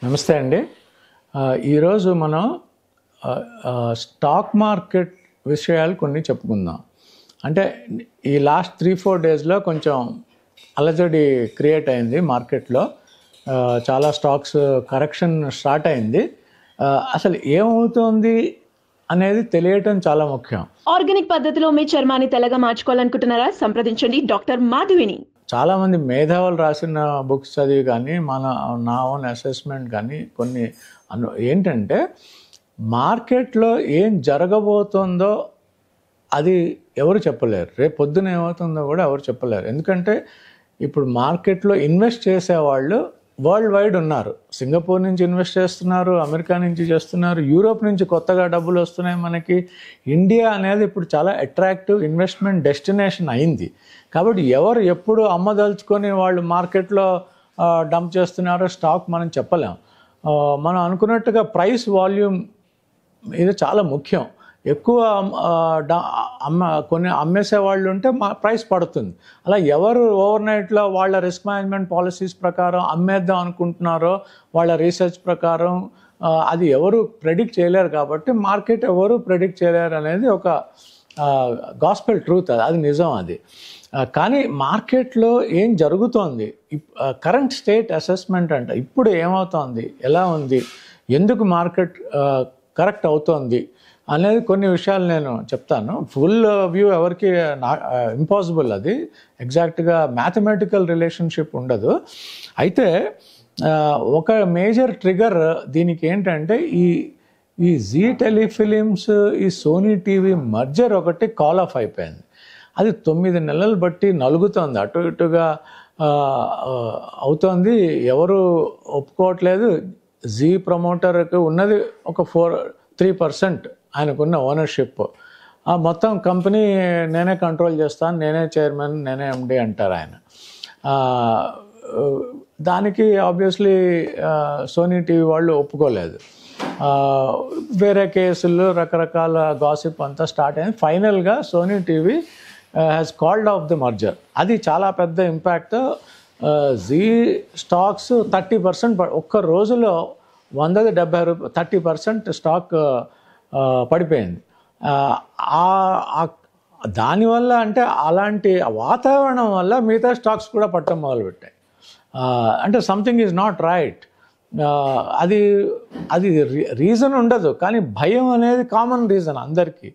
నమస్తే అండి. ఈరోజు మనం స్టాక్ మార్కెట్ విషయాలు కొన్ని చెప్పుకుందాం. అంటే ఈ లాస్ట్ 3-4 డేస్లో కొంచెం అలజడి క్రియేట్ అయింది మార్కెట్లో. చాలా స్టాక్స్ కరెక్షన్ స్టార్ట్ అయింది. అసలు ఏమవుతోంది అనేది తెలియటం చాలా ముఖ్యం. ఆర్గానిక్ పద్ధతిలో మీ చర్మాన్ని తెల్లగా మార్చుకోవాలనుకుంటున్నారా? సంప్రదించండి డాక్టర్ మాధవిని. చాలామంది మేధావులు రాసిన బుక్స్ చదివి కానీ నా ఓన్ అసెస్మెంట్ కానీ కొన్ని ఏంటంటే మార్కెట్లో ఏం జరగబోతుందో అది ఎవరు చెప్పలేరు. రేపు పొద్దున ఏమవుతుందో కూడా ఎవరు చెప్పలేరు. ఎందుకంటే ఇప్పుడు మార్కెట్లో ఇన్వెస్ట్ చేసేవాళ్ళు వరల్డ్ వైడ్ ఉన్నారు. సింగపూర్ నుంచి ఇన్వెస్ట్ చేస్తున్నారు, అమెరికా నుంచి చేస్తున్నారు, యూరోప్ నుంచి కొత్తగా డబ్బులు వస్తున్నాయి మనకి. ఇండియా అనేది ఇప్పుడు చాలా అట్రాక్టివ్ ఇన్వెస్ట్మెంట్ డెస్టినేషన్ అయింది. కాబట్టి ఎవరు ఎప్పుడు అమ్మదలుచుకొని వాళ్ళు మార్కెట్లో డంప్ చేస్తున్నారో స్టాక్ మనం చెప్పలేం. మనం అనుకున్నట్టుగా ప్రైస్ వాల్యూమ్ ఇది చాలా ముఖ్యం. ఎక్కువ కొన్ని అమ్మేసే వాళ్ళు ఉంటే ప్రైస్ పడుతుంది. అలా ఎవరు ఓవర్ నైట్లో వాళ్ళ రిస్క్ మేనేజ్మెంట్ పాలసీస్ ప్రకారం అమ్మేద్దాం అనుకుంటున్నారో వాళ్ళ రీసెర్చ్ ప్రకారం అది ఎవరు ప్రెడిక్ట్ చేయలేరు. కాబట్టి మార్కెట్ ఎవరు ప్రెడిక్ట్ చేయలేరు అనేది ఒక గాస్పెల్ ట్రూత్. అది నిజం. అది కానీ మార్కెట్లో ఏం జరుగుతోంది, కరెంట్ స్టేట్ అసెస్మెంట్ అంటే ఇప్పుడు ఏమవుతోంది, ఎలా ఉంది, ఎందుకు మార్కెట్ కరెక్ట్ అవుతోంది అనేది కొన్ని విషయాలు నేను చెప్తాను. ఫుల్ వ్యూ ఎవరికి ఇంపాసిబుల్. అది ఎగ్జాక్ట్గా మ్యాథమెటికల్ రిలేషన్షిప్ ఉండదు. అయితే ఒక మేజర్ ట్రిగర్ దీనికి ఏంటంటే ఈ జీ టెలిఫిలిమ్స్, ఈ సోనీ టీవీ మర్జర్ ఒకటి కాల్ ఆఫ్ అయిపోయింది. అది 9 నెలలు బట్టి నలుగుతోంది, అటు ఇటుగా అవుతోంది. ఎవరు ఒప్పుకోవట్లేదు. జీ ప్రమోటర్కి ఉన్నది ఒక 3% ఆయనకున్న ఓనర్షిప్. మొత్తం కంపెనీ నేనే కంట్రోల్ చేస్తాను, నేనే చైర్మన్, నేనే ఎండి అంటారు ఆయన. దానికి ఆబ్వియస్లీ సోనీ టీవీ వాళ్ళు ఒప్పుకోలేదు. వేరే కేసులు, రకరకాల గాసిప్ అంతా స్టార్ట్ అయింది. ఫైనల్గా Sony TV has called off the merger. అది చాలా పెద్ద ఇంపాక్ట్. జీ స్టాక్స్ 30% ఒక్క రోజులో 170 రూపాయలు 30% స్టాక్ పడిపోయింది. దానివల్ల అంటే అలాంటి వాతావరణం వల్ల మిగతా స్టాక్స్ కూడా పట్టడం మొదలుపెట్టాయి. అంటే సంథింగ్ ఈజ్ నాట్ రైట్. అది రీజన్ ఉండదు, కానీ భయం అనేది కామన్ రీజన్ అందరికీ.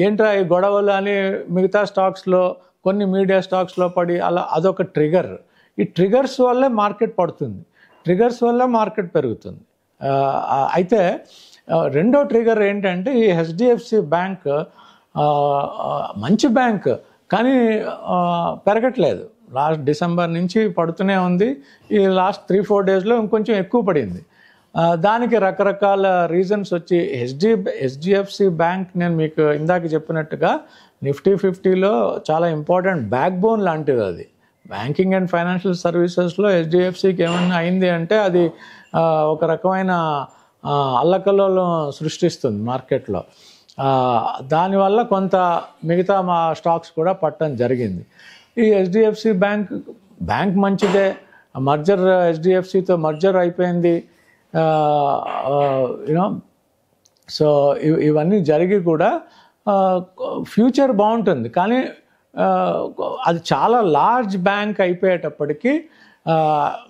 ఏంట్రా ఈ గొడవలు అని మిగతా స్టాక్స్లో, కొన్ని మీడియా స్టాక్స్లో పడి అలా అదొక ట్రిగర్. ఈ ట్రిగర్స్ వల్లే మార్కెట్ పడుతుంది, ట్రిగర్స్ వల్ల మార్కెట్ పెరుగుతుంది. అయితే రెండో ట్రిగర్ ఏంటంటే ఈ హెచ్డిఎఫ్సి బ్యాంక్ మంచి బ్యాంక్, కానీ పెరగట్లేదు. లాస్ట్ డిసెంబర్ నుంచి పడుతూనే ఉంది. ఈ లాస్ట్ 3-4 డేస్లో ఇంకొంచెం ఎక్కువ పడింది. దానికి రకరకాల రీజన్స్ వచ్చి హెచ్డిఎఫ్సి బ్యాంక్, నేను మీకు ఇందాక చెప్పినట్టుగా నిఫ్టీ 50లో చాలా ఇంపార్టెంట్ బ్యాక్ బోన్ లాంటిది. అది బ్యాంకింగ్ అండ్ ఫైనాన్షియల్ సర్వీసెస్లో హెచ్డిఎఫ్సికి ఏమన్నా అయింది అంటే అది ఒక రకమైన అల్లకల్లోలం సృష్టిస్తుంది మార్కెట్లో. దానివల్ల కొంత మిగతా మా స్టాక్స్ కూడా పట్టడం జరిగింది. ఈ హెచ్డిఎఫ్సి బ్యాంక్ మంచిదే. మర్జర్ హెచ్డిఎఫ్సితో మర్జర్ అయిపోయింది. యూనో, సో ఇవన్నీ జరిగి కూడా ఫ్యూచర్ బాగుంటుంది. కానీ అది చాలా లార్జ్ బ్యాంక్ అయిపోయేటప్పటికీ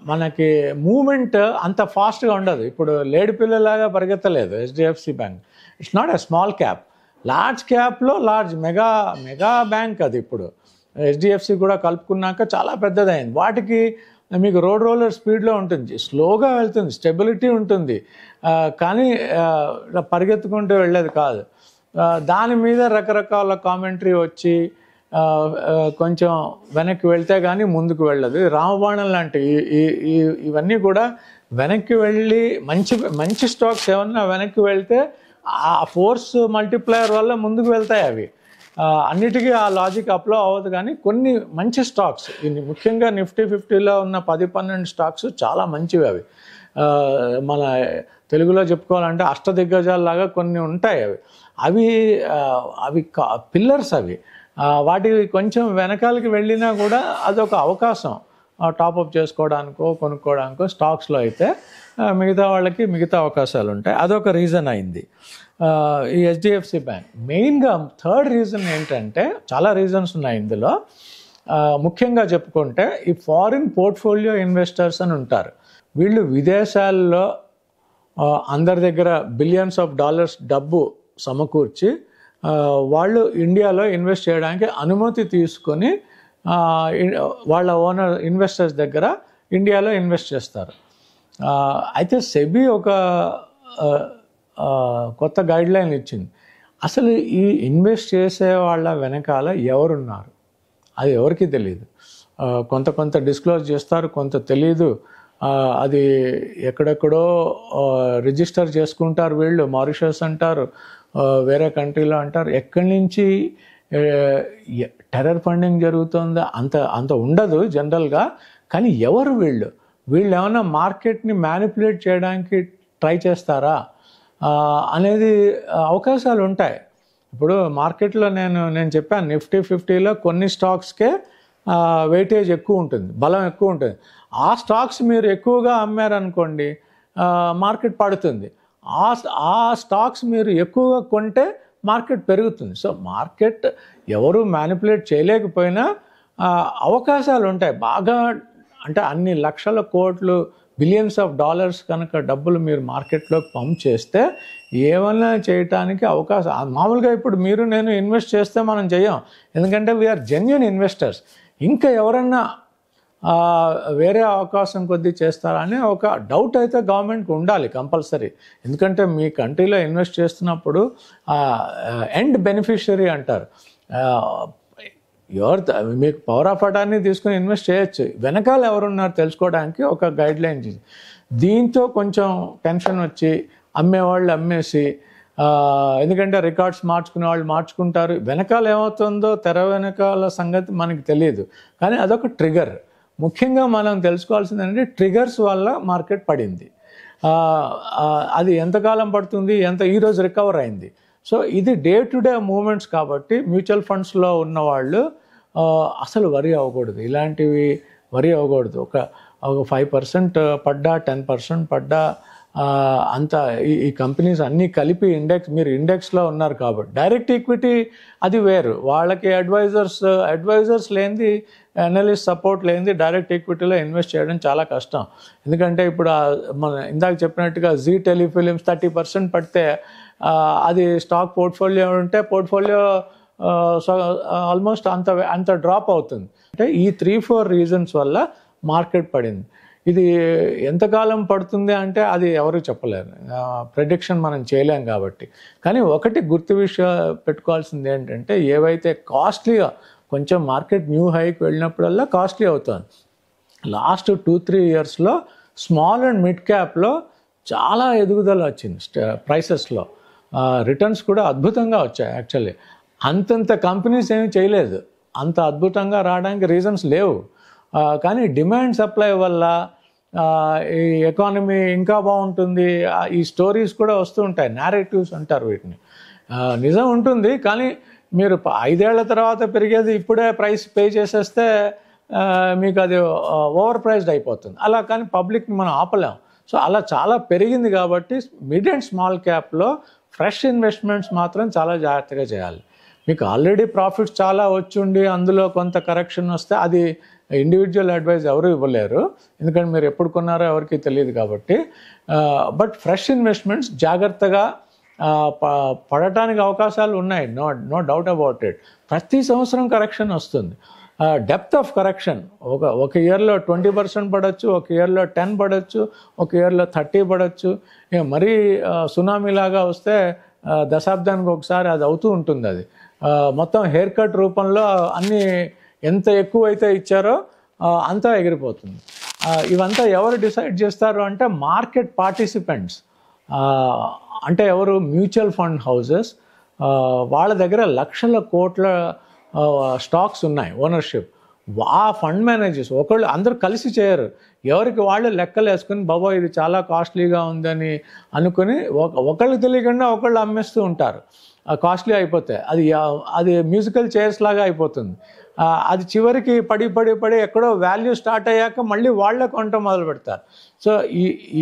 మనకి మూమెంట్ అంత ఫాస్ట్గా ఉండదు. ఇప్పుడు లేడి పిల్లలాగా పరిగెత్తలేదు HDFC bank. It's not a small cap, large క్యాప్లో లార్జ్ మెగా బ్యాంక్ అది. ఇప్పుడు హెచ్డిఎఫ్సి కూడా కలుపుకున్నాక చాలా పెద్దదైంది. వాటికి మీకు రోలర్ స్పీడ్లో ఉంటుంది, స్లోగా వెళ్తుంది, స్టెబిలిటీ ఉంటుంది, కానీ పరిగెత్తుకుంటూ వెళ్ళేది కాదు. దాని మీద రకరకాల కామెంటరీ వచ్చి కొంచెం వెనక్కి వెళ్తే కానీ ముందుకు వెళ్ళదు. రామబాణం లాంటి ఇవన్నీ కూడా వెనక్కి వెళ్ళి మంచి స్టాక్స్ ఏమన్నా వెనక్కి వెళ్తే ఆ ఫోర్స్ మల్టిప్లయర్ వల్ల ముందుకు వెళ్తాయి. అవి అన్నిటికీ ఆ లాజిక్ అప్లో అవ్వదు. కానీ కొన్ని మంచి స్టాక్స్, ముఖ్యంగా నిఫ్టీ 50లో ఉన్న 10-12 స్టాక్స్ చాలా మంచివి. మన తెలుగులో చెప్పుకోవాలంటే అష్టదిగ్గజాల్లాగా కొన్ని ఉంటాయి. అవి పిల్లర్స్. వాటి కొంచెం వెనకాలకి వెళ్ళినా కూడా అదొక అవకాశం. టాపప్ చేసుకోవడానికో కొనుక్కోవడానికో స్టాక్స్లో అయితే మిగతా వాళ్ళకి మిగతా అవకాశాలు ఉంటాయి. అదొక రీజన్ అయింది ఈ హెచ్డిఎఫ్సి బ్యాంక్. మెయిన్గా థర్డ్ రీజన్ ఏంటంటే, చాలా రీజన్స్ ఉన్నాయి ఇందులో. ముఖ్యంగా చెప్పుకుంటే ఈ ఫారిన్ పోర్ట్ఫోలియో ఇన్వెస్టర్స్ అని ఉంటారు. వీళ్ళు విదేశాల్లో అందరి దగ్గర బిలియన్స్ ఆఫ్ డాలర్స్ డబ్బు సమకూర్చి వాళ్ళు ఇండియాలో ఇన్వెస్ట్ చేయడానికి అనుమతి తీసుకొని వాళ్ళ ఓనర్ ఇన్వెస్టర్స్ దగ్గర ఇండియాలో ఇన్వెస్ట్ చేస్తారు. అయితే సెబీ ఒక కొత్త గైడ్లైన్ ఇచ్చింది. అసలు ఈ ఇన్వెస్ట్ చేసే వాళ్ళ వెనకాల ఎవరున్నారు అది ఎవరికి తెలియదు. కొంత డిస్క్లోజ్ చేస్తారు, కొంత తెలీదు. అది ఎక్కడెక్కడో రిజిస్టర్ చేసుకుంటారు వీళ్ళు, మారిషస్ అంటారు, వేరే కంట్రీలో అంటారు. ఎక్కడి నుంచి టెర్రర్ ఫండింగ్ జరుగుతుందో అంత ఉండదు జనరల్గా. కానీ ఎవరు వీళ్ళు ఏమైనా మార్కెట్ని మ్యానిపులేట్ చేయడానికి ట్రై చేస్తారా అనేది అవకాశాలు ఉంటాయి. ఇప్పుడు మార్కెట్లో నేను చెప్పాను, నిఫ్టీ 50లో కొన్ని స్టాక్స్కే వెయిటేజ్ ఎక్కువ ఉంటుంది, బలం ఎక్కువ ఉంటుంది. ఆ స్టాక్స్ మీరు ఎక్కువగా అమ్మారనుకోండి మార్కెట్ పడుతుంది. ఆ స్టాక్స్ మీరు ఎక్కువగా కొంటే మార్కెట్ పెరుగుతుంది. సో మార్కెట్ ఎవరు మ్యానిపులేట్ చేయలేకపోయినా అవకాశాలు ఉంటాయి బాగా. అంటే అన్ని లక్షల కోట్లు, బిలియన్స్ ఆఫ్ డాలర్స్ కనుక డబ్బులు మీరు మార్కెట్లోకి పంప్ చేస్తే ఏమైనా చేయటానికి అవకాశం. మామూలుగా ఇప్పుడు మీరు నేను ఇన్వెస్ట్ చేస్తే మనం చెయ్యం, ఎందుకంటే వీఆర్ జెన్యూన్ ఇన్వెస్టర్స్. ఇంకా ఎవరన్నా వేరే అవకాశం కొద్దీ చేస్తారని ఒక డౌట్ అయితే గవర్నమెంట్కి ఉండాలి కంపల్సరీ. ఎందుకంటే మీ కంట్రీలో ఇన్వెస్ట్ చేస్తున్నప్పుడు ఎండ్ బెనిఫిషియరీ అంటారు, మీకు పవర్ ఆఫ్ అటార్నీ తీసుకుని ఇన్వెస్ట్ చేయొచ్చు, వెనకాల ఎవరున్నారు తెలుసుకోవడానికి ఒక గైడ్లైన్. దీంతో కొంచెం టెన్షన్ వచ్చి అమ్మేవాళ్ళు అమ్మేసి, ఎందుకంటే రికార్డ్స్ మార్చుకునే వాళ్ళు మార్చుకుంటారు, వెనకాల ఏమవుతుందో తెర వెనకాల సంగతి మనకి తెలియదు. కానీ అదొక ట్రిగర్. ముఖ్యంగా మనం తెలుసుకోవాల్సింది ఏంటంటే ట్రిగర్స్ వల్ల మార్కెట్ పడింది. అది ఎంతకాలం పడుతుంది, ఈరోజు రికవర్ అయింది. సో ఇది డే టు డే మూమెంట్స్ కాబట్టి మ్యూచువల్ ఫండ్స్లో ఉన్నవాళ్ళు అసలు వరి అవ్వకూడదు, ఇలాంటివి వరి అవ్వకూడదు. ఒక 5% పడ్డా, 10% పడ్డా అంత ఈ కంపెనీస్ అన్నీ కలిపి మీరు ఇండెక్స్లో ఉన్నారు కాబట్టి. డైరెక్ట్ ఈక్విటీ అది వేరు, వాళ్ళకి అడ్వైజర్స్ లేనిది, అనలిస్ట్ సపోర్ట్ లేనిది డైరెక్ట్ ఈక్విటీలో ఇన్వెస్ట్ చేయడం చాలా కష్టం. ఎందుకంటే ఇప్పుడు మన ఇందాక చెప్పినట్టుగా జీ టెలిఫిలిమ్స్ 30% పడితే అది స్టాక్ పోర్ట్ఫోలియో ఉంటే పోర్ట్ఫోలియో ఆల్మోస్ట్ అంత డ్రాప్ అవుతుంది. అంటే ఈ 3-4 రీజన్స్ వల్ల మార్కెట్ పడింది. ఇది ఎంతకాలం పడుతుంది అంటే అది ఎవరు చెప్పలేరు, ప్రెడిక్షన్ మనం చేయలేం కాబట్టి. కానీ ఒకటి పెట్టుకోవాల్సింది ఏంటంటే, ఏవైతే కాస్ట్లీగా కొంచెం మార్కెట్ న్యూ హైకి వెళ్ళినప్పుడల్లా కాస్ట్లీ అవుతుంది. లాస్ట్ 2-3 ఇయర్స్లో స్మాల్ అండ్ మిడ్ క్యాప్లో చాలా ఎదుగుదల వచ్చింది ప్రైసెస్లో. రిటర్న్స్ కూడా అద్భుతంగా వచ్చాయి. యాక్చువల్లీ అంతంత కంపెనీస్ ఏమీ చేయలేదు, అంత అద్భుతంగా రావడానికి రీజన్స్ లేవు. కానీ డిమాండ్ సప్లై వల్ల ఈ ఎకానమీ ఇంకా బాగుంటుంది, ఈ స్టోరీస్ కూడా వస్తూ ఉంటాయి, నేరేటివ్స్ అంటారు వీటిని. నిజం ఉంటుంది, కానీ మీరు 5 ఏళ్ల తర్వాత పెరిగేది ఇప్పుడే ప్రైస్ పే చేసేస్తే మీకు అది ఓవర్ ప్రైస్డ్ అయిపోతుంది. అలా కానీ పబ్లిక్ని మనం ఆపలేం. సో అలా చాలా పెరిగింది కాబట్టి మిడ్ అండ్ స్మాల్ క్యాప్లో ఫ్రెష్ ఇన్వెస్ట్మెంట్స్ మాత్రం చాలా జాగ్రత్తగా చేయాలి. మీకు ఆల్రెడీ ప్రాఫిట్స్ చాలా వచ్చుండి అందులో కొంత కరెక్షన్ వస్తే అది ఇండివిజువల్ అడ్వైజ్ ఎవరు ఇవ్వలేరు, ఎందుకంటే మీరు ఎప్పుడు కొన్నారో ఎవరికి తెలియదు కాబట్టి. బట్ ఫ్రెష్ ఇన్వెస్ట్మెంట్స్ జాగ్రత్తగా పడటానికి అవకాశాలు ఉన్నాయి, నో డౌట్ అబౌట్ ఇట్. ప్రతి సంవత్సరం కరెక్షన్ వస్తుంది. డెప్త్ ఆఫ్ కరెక్షన్ ఒక ఇయర్లో 20% పడవచ్చు, ఒక ఇయర్లో 10 పడవచ్చు, ఒక ఇయర్లో 30 పడవచ్చు. మరీ సునామీలాగా వస్తే దశాబ్దానికి ఒకసారి అది అవుతూ ఉంటుంది. అది మొత్తం హెయిర్ కట్ రూపంలో అన్నీ ఎంత ఎక్కువైతే ఇచ్చారో అంతా ఎగిరిపోతుంది. ఇవంతా ఎవరు డిసైడ్ చేస్తారు అంటే మార్కెట్ పార్టిసిపెంట్స్, అంటే ఎవరు, మ్యూచువల్ ఫండ్ హౌసెస్. వాళ్ళ దగ్గర లక్షల కోట్ల స్టాక్స్ ఉన్నాయి ఓనర్షిప్. ఆ ఫండ్ మేనేజర్స్ అందరూ కలిసి చేయరు, ఎవరికి వాళ్ళు లెక్కలు వేసుకుని బాబా ఇది చాలా కాస్ట్లీగా ఉందని అనుకుని ఒకళ్ళు తెలియకుండా ఒకళ్ళు అమ్మేస్తూ ఉంటారు. కాస్ట్లీ అయిపోతాయి. అది మ్యూజికల్ చైర్స్ లాగా అయిపోతుంది. అది చివరికి పడి ఎక్కడో వాల్యూ స్టార్ట్ అయ్యాక మళ్ళీ వాళ్ళే కొనటం మొదలు పెడతారు. సో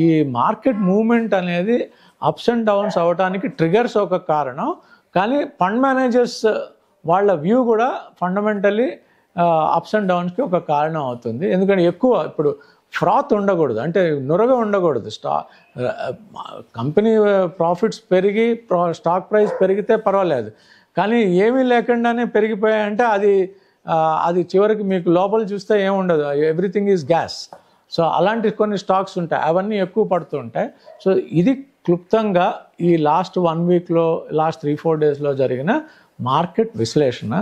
ఈ మార్కెట్ మూవ్మెంట్ అనేది అప్స్ అండ్ డౌన్స్ అవ్వడానికి ట్రిగర్స్ ఒక కారణం. కానీ ఫండ్ మేనేజర్స్ వాళ్ళ వ్యూ కూడా ఫండమెంటలీ అప్స్ అండ్ డౌన్స్కి ఒక కారణం అవుతుంది. ఎందుకంటే ఎక్కువ ఇప్పుడు ఫ్రాత్ ఉండకూడదు, అంటే నురగ ఉండకూడదు. కంపెనీ ప్రాఫిట్స్ పెరిగి స్టాక్ ప్రైస్ పెరిగితే పర్వాలేదు, కానీ ఏమీ లేకుండానే పెరిగిపోయాయంటే అది చివరికి మీకు లోపల చూస్తే ఏముండదు, ఎవ్రీథింగ్ ఈజ్ గ్యాస్. సో అలాంటి కొన్ని స్టాక్స్ ఉంటాయి, అవన్నీ ఎక్కువ పడుతూ ఉంటాయి. సో ఇది క్లుప్తంగా ఈ లాస్ట్ 1 వీక్లో, లాస్ట్ 3-4 డేస్లో జరిగిన మార్కెట్ విశ్లేషణ.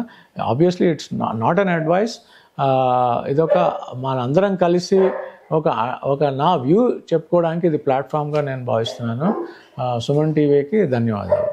Obviously it's not an advice. ఇదొక మనందరం కలిసి ఒక నా వ్యూ చెప్పుకోవడానికి ఇది ప్లాట్ఫామ్గా నేను భావిస్తున్నాను. సుమన్ టీవీకి ధన్యవాదాలు.